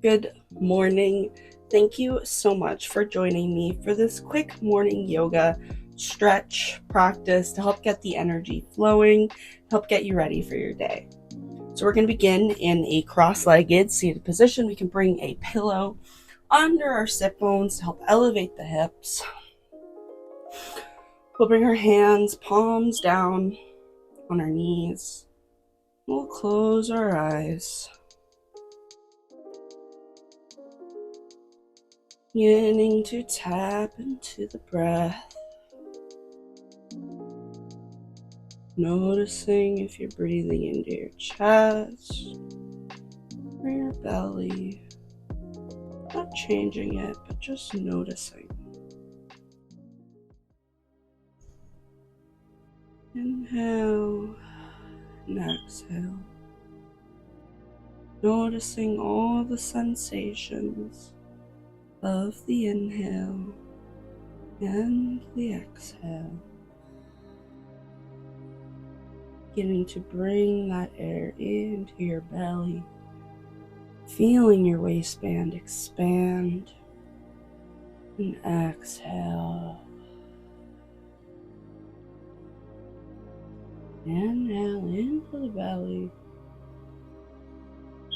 Good morning. Thank you so much for joining me for this quick morning yoga stretch practice to help get the energy flowing, help get you ready for your day. So we're going to begin in a cross-legged seated position. We can bring a pillow under our sit bones to help elevate the hips. We'll bring our hands, palms down on our knees. We'll close our eyes. Beginning to tap into the breath. Noticing if you're breathing into your chest or your belly. Not changing it, but just noticing. Inhale and exhale. Noticing all the sensations of the inhale and the exhale. Beginning to bring that air into your belly. Feeling your waistband expand. And exhale. Inhale into the belly.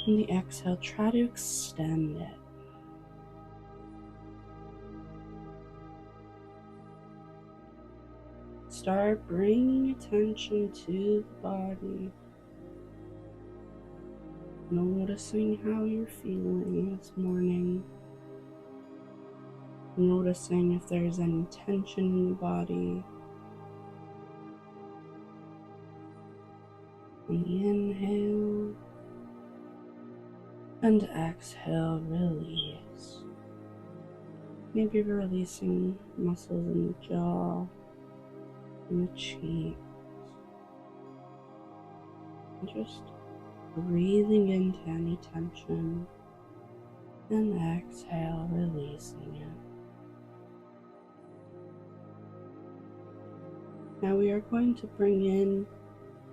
And the exhale, try to extend it. Start bringing attention to the body. Noticing how you're feeling this morning. Noticing if there's any tension in the body. On the inhale and exhale, release. Maybe releasing muscles in the jaw and the cheeks. And just breathing into any tension and exhale, releasing it. Now we are going to bring in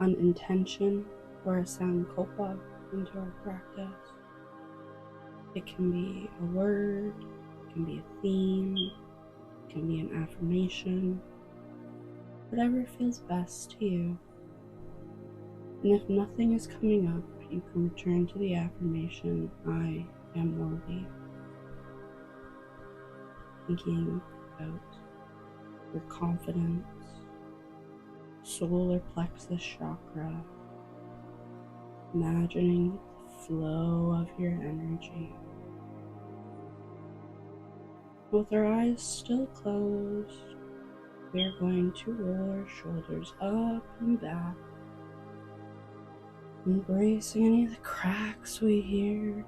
an intention or a sankalpa into our practice. It can be a word, it can be a theme, it can be an affirmation, whatever feels best to you. And if nothing is coming up, you can return to the affirmation, I am worthy. Thinking about your confidence, solar plexus chakra, imagining the flow of your energy. With our eyes still closed, we are going to roll our shoulders up and back, embracing any of the cracks we hear.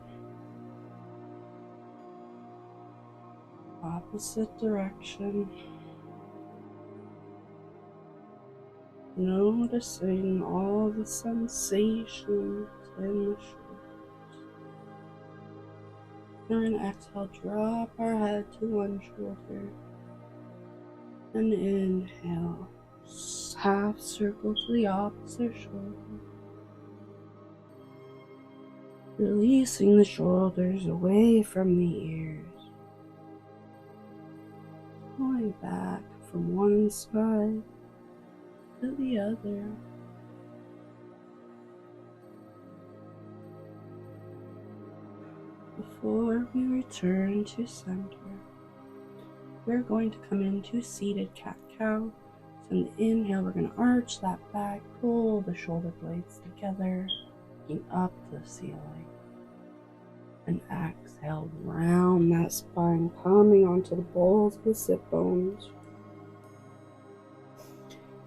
Opposite direction. Noticing all the sensations in the shoulders. And exhale, drop our head to one shoulder. And inhale, half circle to the opposite shoulder. Releasing the shoulders away from the ears. Going back from one side to the other. Before we return to center, we're going to come into seated cat-cow. So in the inhale, we're going to arch that back, pull the shoulder blades together, looking up to the ceiling. And exhale, round that spine, coming onto the balls of the sit bones.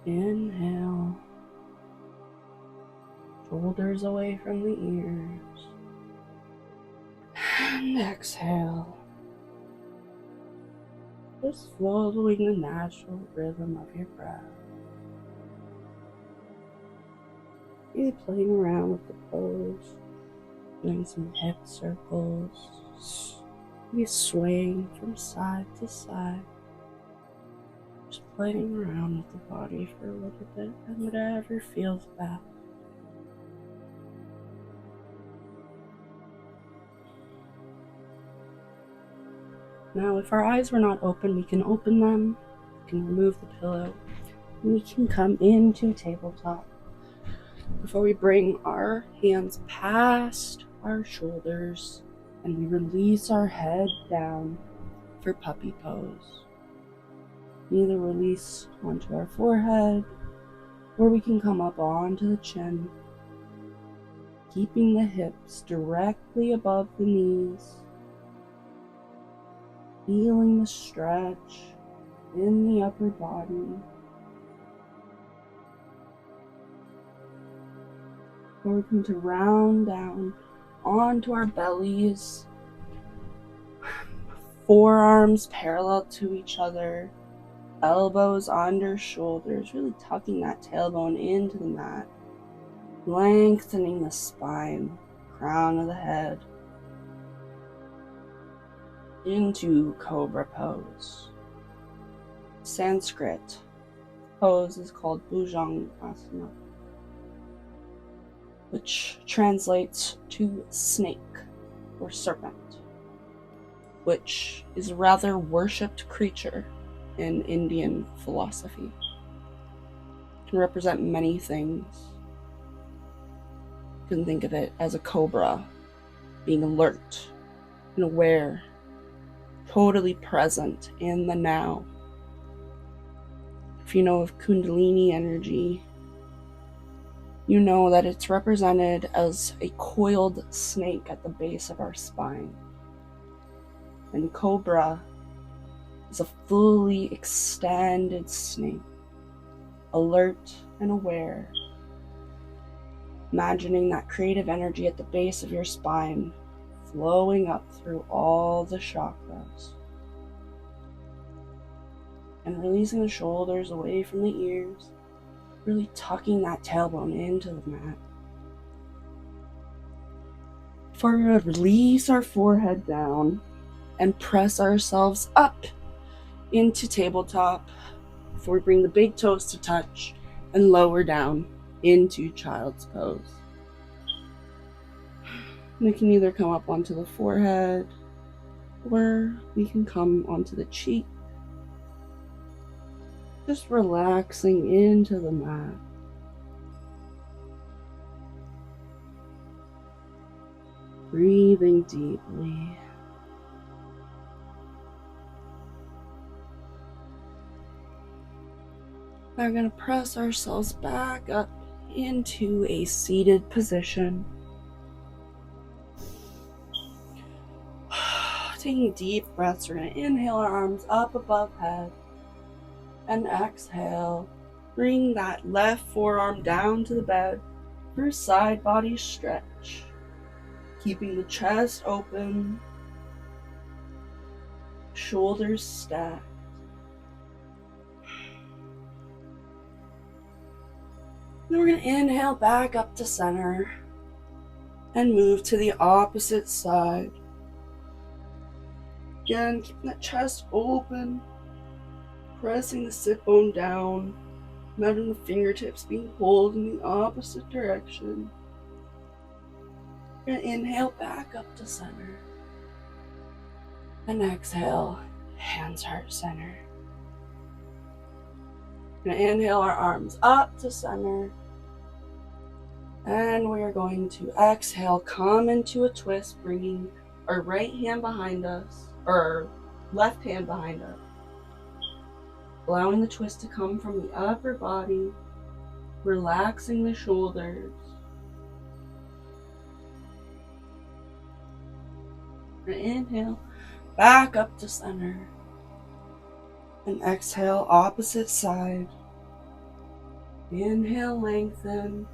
Inhale, shoulders away from the ears. And exhale, just following the natural rhythm of your breath. Maybe playing around with the pose, doing some hip circles, maybe swaying from side to side. Just playing around with the body for a little bit, and whatever feels best. Now, if our eyes were not open, we can open them, we can remove the pillow, and we can come into tabletop. Before we bring our hands past our shoulders and we release our head down for puppy pose. Either release onto our forehead, or we can come up onto the chin, keeping the hips directly above the knees, feeling the stretch in the upper body. Or we're going to round down onto our bellies, forearms parallel to each other, elbows under shoulders, really tucking that tailbone into the mat, lengthening the spine, crown of the head, into Cobra pose. Sanskrit pose is called Bhujangasana, which translates to snake or serpent, which is a rather worshipped creature in Indian philosophy. It can represent many things. You can think of it as a cobra, being alert and aware, totally present in the now. If you know of Kundalini energy, you know that it's represented as a coiled snake at the base of our spine. And cobra is a fully extended snake, alert and aware, imagining that creative energy at the base of your spine flowing up through all the chakras and releasing the shoulders away from the ears, really tucking that tailbone into the mat. Before we release our forehead down and press ourselves up into tabletop, before we bring the big toes to touch and lower down into child's pose. We can either come up onto the forehead, or we can come onto the cheek, just relaxing into the mat. Breathing deeply. Now we're going to press ourselves back up into a seated position. Taking deep breaths, we're going to inhale our arms up above head and exhale. Bring that left forearm down to the bed for a side body stretch. Keeping the chest open, shoulders stacked. Then we're going to inhale back up to center and move to the opposite side. Again, keeping that chest open, pressing the sit bone down, letting the fingertips being pulled in the opposite direction. We're going to inhale back up to center. And exhale, hands heart center. We're going to inhale our arms up to center. And we are going to exhale, come into a twist, bringing our right hand behind us, or left hand behind us. Allowing the twist to come from the upper body, relaxing the shoulders. Inhale, back up to center. And exhale, opposite side. Inhale, lengthen.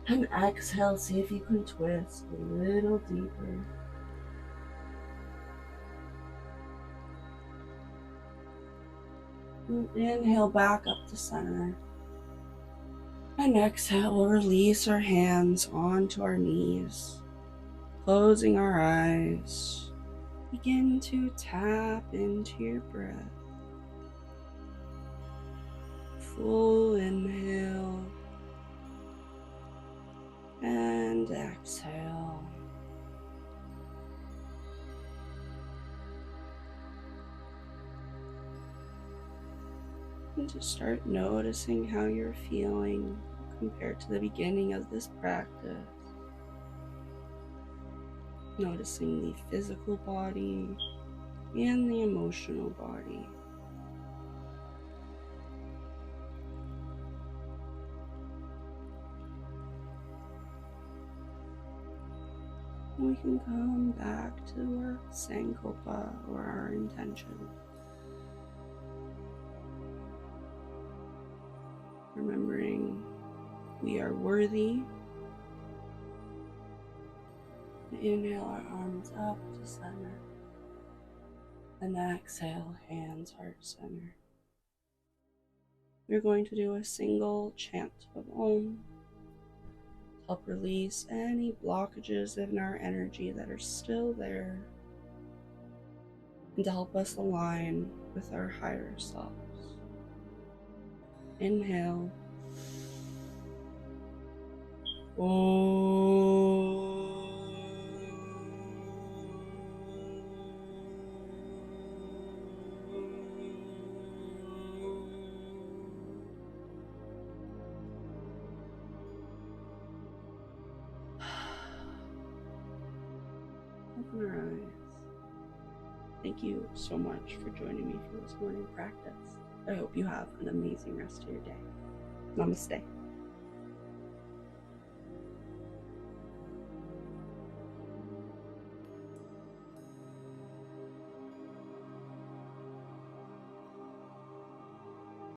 And exhale, see if you can twist a little deeper. And inhale, back up to center. And exhale, we'll release our hands onto our knees. Closing our eyes, begin to tap into your breath. Full inhale and exhale. And to start noticing how you're feeling compared to the beginning of this practice. Noticing the physical body and the emotional body. We can come back to our Sankalpa, or our intention. Remembering we are worthy. Inhale our arms up to center. And exhale, hands, heart center. We're going to do a single chant of Om to help release any blockages in our energy that are still there, and to help us align with our higher selves. Inhale. Om. Open our eyes. Thank you so much for joining me for this morning practice. I hope you have an amazing rest of your day. Namaste.